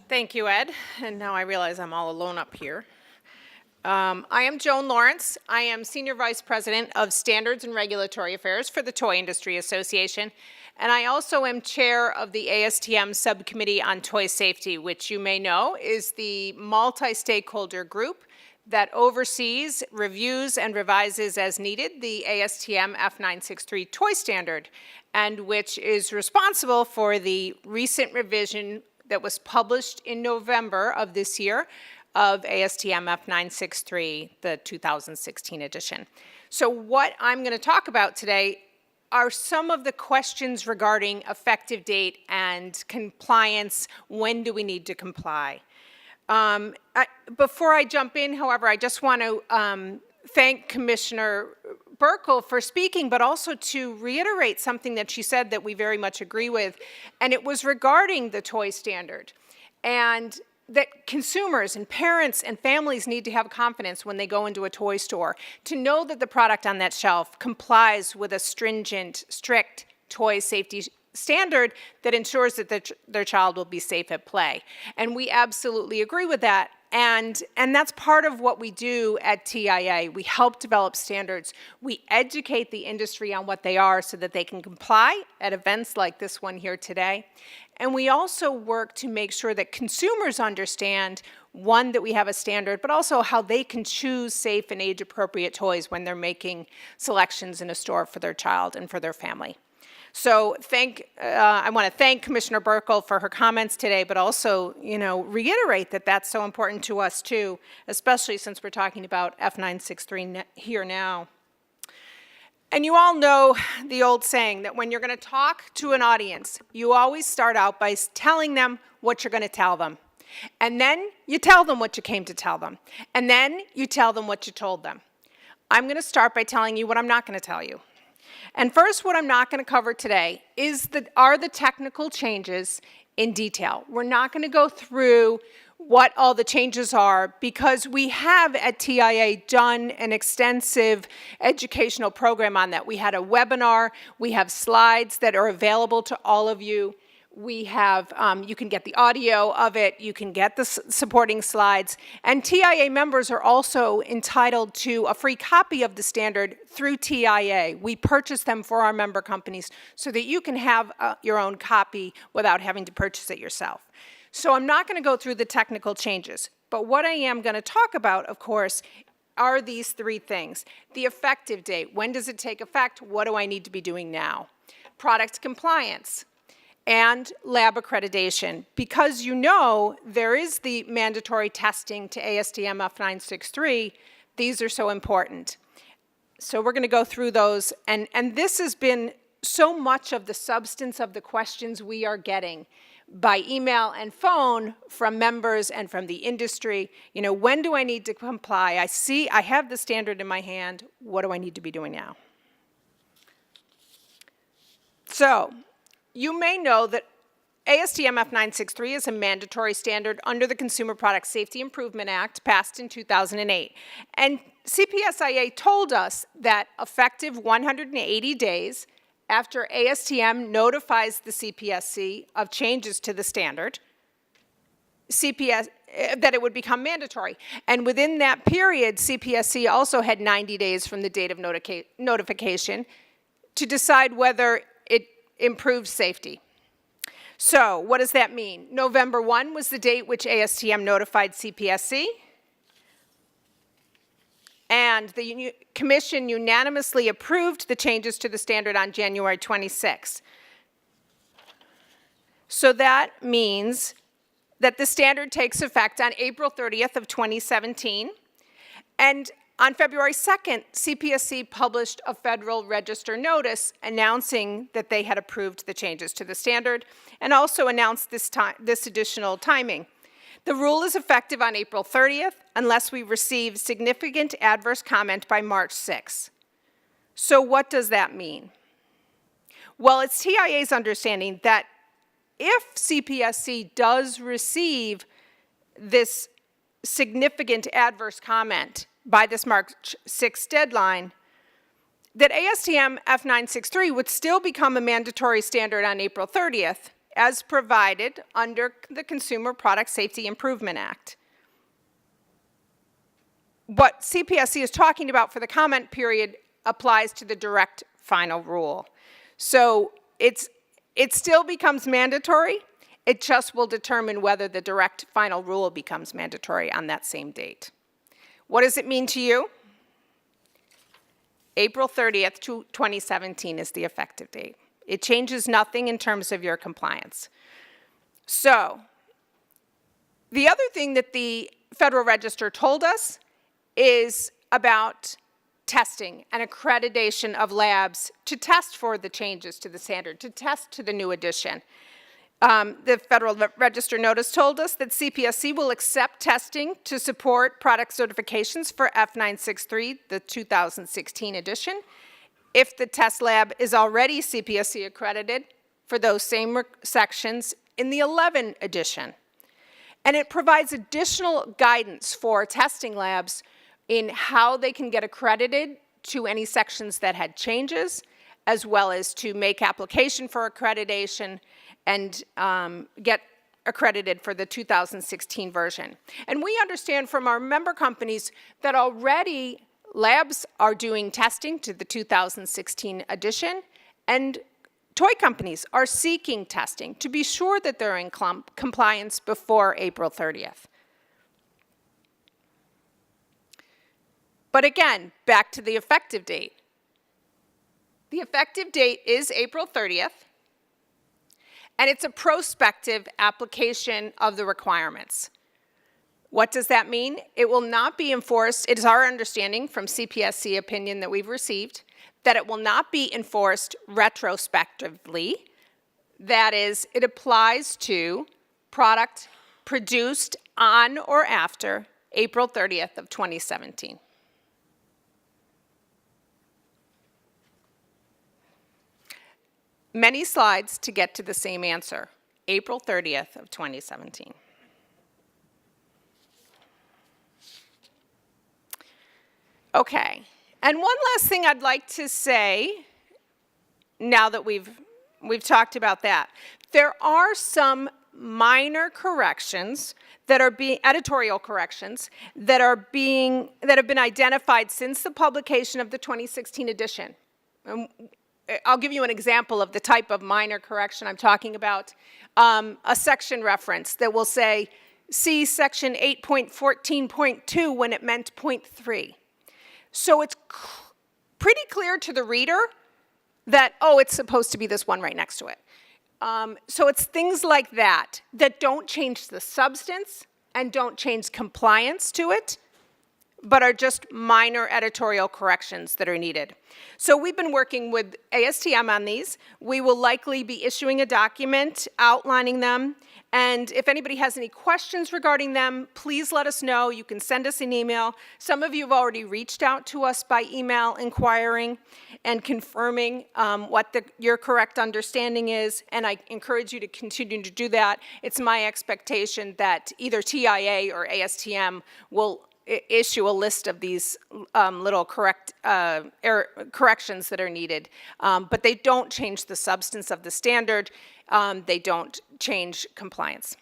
Thank you, Ed. And now I realize I'm all alone up here. I am Joan Lawrence. I am Senior Vice President of Standards and Regulatory Affairs for the Toy Industry Association. And I also am Chair of the ASTM Subcommittee on Toy Safety, which you may know is the multi-stakeholder group that oversees, reviews, and revises as needed the ASTM F963 toy standard, and which is responsible for the recent revision that was published in November of this year of ASTM F963, the 2016 edition. So what I'm going to talk about today are some of the questions regarding effective date and compliance. When do we need to comply? Before I jump in, however, I just want to thank Commissioner Burkle for speaking, but also to reiterate something that she said that we very much agree with, and it was regarding the toy standard, and that consumers and parents and families need to have confidence when they go into a toy store to know that the product on that shelf complies with a stringent, strict toy safety standard that ensures that their child will be safe at play. And we absolutely agree with that. And that's part of what we do at TIA. We help develop standards. We educate the industry on what they are so that they can comply at events like this one here today. And we also work to make sure that consumers understand, one, that we have a standard, but also how they can choose safe and age-appropriate toys when they're making selections in a store for their child and for their family. So I want to thank Commissioner Burkle for her comments today, but also, reiterate that that's so important to us too, especially since we're talking about F963 here now. And you all know the old saying that when you're going to talk to an audience, you always start out by telling them what you're going to tell them. And then you tell them what you came to tell them. And then you tell them what you told them. I'm going to start by telling you what I'm not going to tell you. And first, what I'm not going to cover today are the technical changes in detail. We're not going to go through what all the changes are because we have at TIA done an extensive educational program on that. We had a webinar. We have slides that are available to all of you. We have, you can get the audio of it, you can get the supporting slides, and TIA members are also entitled to a free copy of the standard through TIA. We purchase them for our member companies so that you can have your own copy without having to purchase it yourself. So I'm not going to go through the technical changes, but what I am going to talk about, of course, are these three things. The effective date, when does it take effect? What do I need to be doing now? Product compliance. And lab accreditation. Because there is the mandatory testing to ASTM F963, these are so important. So we're going to go through those, and this has been so much of the substance of the questions we are getting by email and phone from members and from the industry. When do I need to comply? I have the standard in my hand. What do I need to be doing now? So, you may know that ASTM F963 is a mandatory standard under the Consumer Product Safety Improvement Act passed in 2008. And CPSIA told us that effective 180 days after ASTM notifies the CPSC of changes to the standard, that it would become mandatory. And within that period, CPSC also had 90 days from the date of notification to decide whether it improved safety. So what does that mean? November 1 was the date which ASTM notified CPSC, and the Commission unanimously approved the changes to the standard on January 26. So that means that the standard takes effect on April 30th of 2017, and on February 2nd, CPSC published a Federal Register notice announcing that they had approved the changes to the standard and also announced this additional timing. The rule is effective on April 30th unless we receive significant adverse comment by March 6th. So what does that mean? Well, it's TIA's understanding that if CPSC does receive this significant adverse comment by this March 6th deadline, that ASTM F963 would still become a mandatory standard on April 30th, as provided under the Consumer Product Safety Improvement Act. What CPSC is talking about for the comment period applies to the direct final rule. So it still becomes mandatory. It just will determine whether the direct final rule becomes mandatory on that same date. What does it mean to you? April 30th, 2017 is the effective date. It changes nothing in terms of your compliance. So, the other thing that the Federal Register told us is about testing and accreditation of labs to test for the changes to the standard, to test to the new edition. The Federal Register notice told us that CPSC will accept testing to support product certifications for F963, the 2016 edition, if the test lab is already CPSC accredited for those same sections in the 11 edition. And it provides additional guidance for testing labs in how they can get accredited to any sections that had changes, as well as to make application for accreditation and get accredited for the 2016 version. And we understand from our member companies that already labs are doing testing to the 2016 edition, and toy companies are seeking testing to be sure that they're in compliance before April 30th. But again, back to the effective date. The effective date is April 30th, and it's a prospective application of the requirements. What does that mean? It will not be enforced. It is our understanding from CPSC opinion that we've received that it will not be enforced retrospectively. That is, it applies to product produced on or after April 30th of 2017. Many slides to get to the same answer, April 30th of 2017. Okay, and one last thing I'd like to say, now that we've talked about that. There are some minor corrections that are editorial corrections that have been identified since the publication of the 2016 edition. I'll give you an example of the type of minor correction I'm talking about. A section reference that will say, see section 8.14.2 when it meant 0.3. So it's pretty clear to the reader that, oh, it's supposed to be this one right next to it. So it's things like that that don't change the substance and don't change compliance to it, but are just minor editorial corrections that are needed. So we've been working with ASTM on these. We will likely be issuing a document outlining them. And if anybody has any questions regarding them, please let us know. You can send us an email. Some of you have already reached out to us by email inquiring and confirming what your correct understanding is. And I encourage you to continue to do that. It's my expectation that either TIA or ASTM will issue a list of these little corrections that are needed. But they don't change the substance of the standard. They don't change compliance.